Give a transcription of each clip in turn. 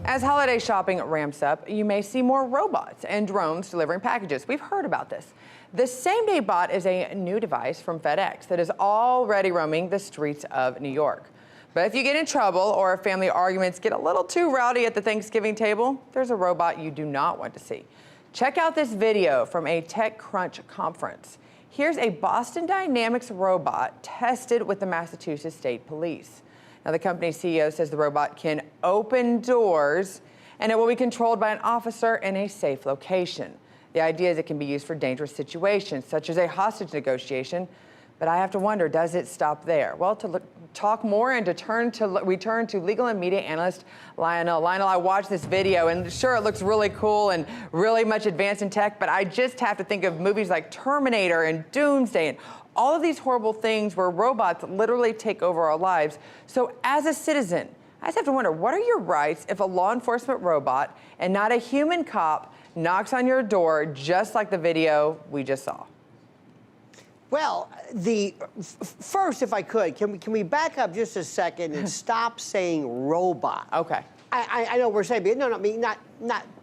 As holiday shopping ramps up, you may see more robots and drones delivering packages. We've heard about this. The same-day bot is a new device from FedEx that is already roaming the streets of New York. But if you get in trouble or if family arguments get a little too rowdy at the Thanksgiving table, there's a robot you do not want to see. Check out this video from a TechCrunch conference. Here's a Boston Dynamics robot tested with the Massachusetts State Police. Now, the company's CEO says the robot can open doors and it will be controlled by an officer in a safe location. The idea is it can be used for dangerous situations, such as a hostage negotiation. But I have to wonder, does it stop there? Well, to talk more and we turn to legal and media analyst Lionel. Lionel, I watched this video, and sure, it looks really cool and really much advanced in tech, but I just have to think of movies like Terminator and Doomsday and all of these horrible things where robots literally take over our lives. So as a citizen, I just have to wonder, what are your rights if a law enforcement robot and not a human cop knocks on your door just like the video we just saw? Well, first, if I could, can we back up just a second and stop saying robot? Okay. I know we're saying, but no, I mean, not,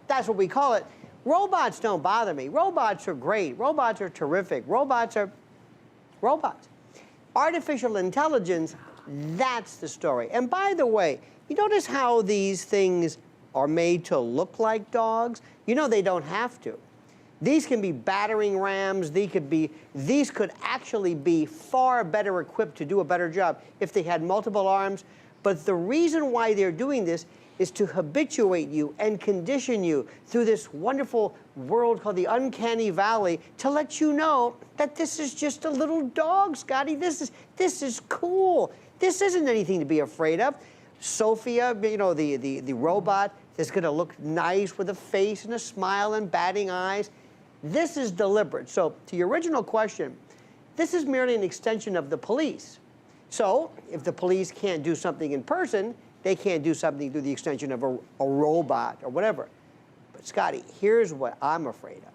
that's what we call it. Robots don't bother me. Robots are great. Robots are terrific. Robots are robots. Artificial intelligence, that's the story. And by the way, you notice how these things are made to look like dogs? You know they don't have to. These can be battering rams. These could actually be far better equipped to do a better job if they had multiple arms. But the reason why they're doing this is to habituate you and condition you through this wonderful world called the uncanny valley to let you know that this is just a little dog, Scotty. This is cool. This isn't anything to be afraid of. Sophia, you know, the robot that's going to look nice with a face and a smile and batting eyes. This is deliberate. So to your original question, this is merely an extension of the police. So if the police can't do something in person, they can't do something through the extension of a robot or whatever. But Scotty, here's what I'm afraid of.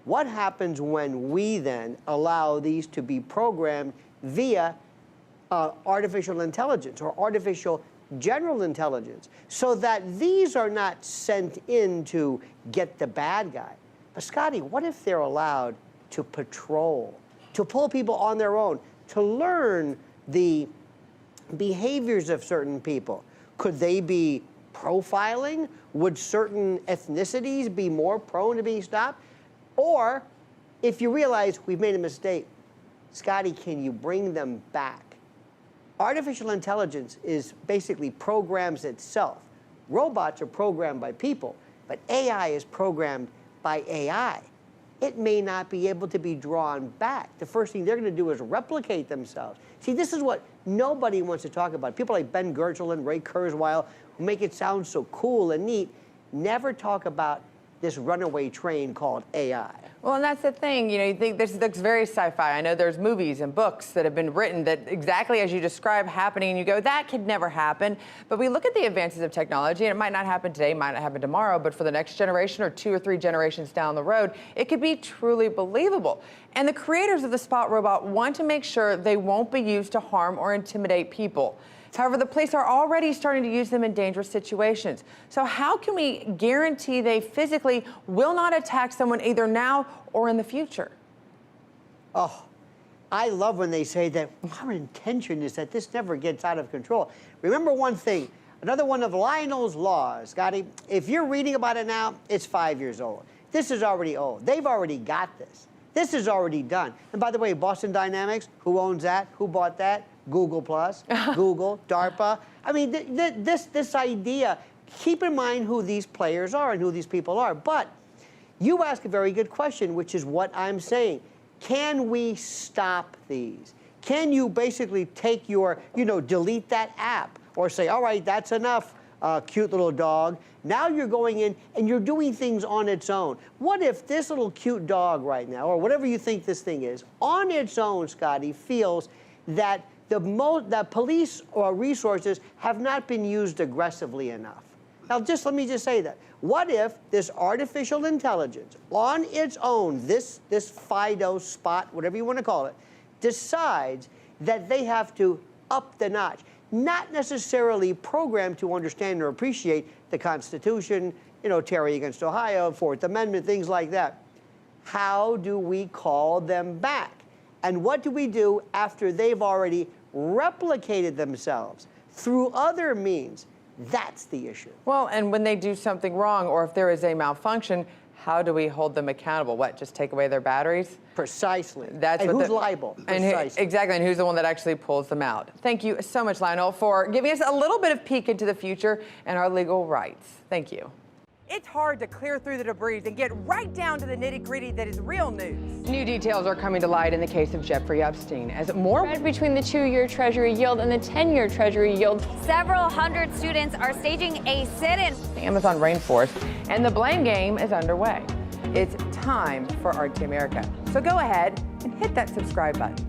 What happens when we then allow these to be programmed via artificial intelligence or artificial general intelligence so that these are not sent in to get the bad guy? But Scotty, what if they're allowed to patrol, to pull people on their own, to learn the behaviors of certain people? Could they be profiling? Would certain ethnicities be more prone to being stopped? Or if you realize we've made a mistake, Scotty, can you bring them back? Artificial intelligence is basically programs itself. Robots are programmed by people, but AI is programmed by AI. It may not be able to be drawn back. The first thing they're going to do is replicate themselves. See, this is what nobody wants to talk about. People like Ben Goertzel and Ray Kurzweil, who make it sound so cool and neat, never talk about this runaway train called AI. Well, and that's the thing, you know, you think this looks very sci-fi. I know there's movies and books that have been written that exactly as you describe happening, and you go, that could never happen. But we look at the advances of technology, and it might not happen today, might not happen tomorrow, but for the next generation or 2 or 3 generations down the road, it could be truly believable. And the creators of the Spot robot want to make sure they won't be used to harm or intimidate people. However, the police are already starting to use them in dangerous situations. So how can we guarantee they physically will not attack someone either now or in the future? Oh, I love when they say that our intention is that this never gets out of control. Remember one thing, another one of Lionel's laws, Scotty, if you're reading about it now, it's 5 years old. This is already old. They've already got this. This is already done. And by the way, Boston Dynamics, who owns that? Who bought that? Google Plus, Google, DARPA. I mean, this idea, keep in mind who these players are and who these people are. But you ask a very good question, which is what I'm saying. Can we stop these? Can you basically take your, delete that app or say, all right, that's enough, cute little dog. Now you're going in and you're doing things on its own. What if this little cute dog right now, or whatever you think this thing is, on its own, Scotty, feels that that police or resources have not been used aggressively enough? Now, let me just say that. What if this artificial intelligence, on its own, this Fido Spot, whatever you want to call it, decides that they have to up the notch? not necessarily programmed to understand or appreciate the Constitution, Terry against Ohio, Fourth Amendment, things like that. How do we call them back? And what do we do after they've already replicated themselves through other means? That's the issue. Well, and when they do something wrong, or if there is a malfunction, how do we hold them accountable? What, just take away their batteries? Precisely. That's and what who's liable? Precisely. Exactly, and who's the one that actually pulls them out? Thank you so much, Lionel, for giving us a little bit of peek into the future and our legal rights. Thank you. It's hard to clear through the debris and get right down to the nitty-gritty that is real news. New details are coming to light in the case of Jeffrey Epstein as more Spread between the 2-year Treasury yield and the 10-year Treasury yield. Several hundred students are staging a sit-in. the Amazon rainforest, and the blame game is underway. It's time for RT America. So go ahead and hit that subscribe button.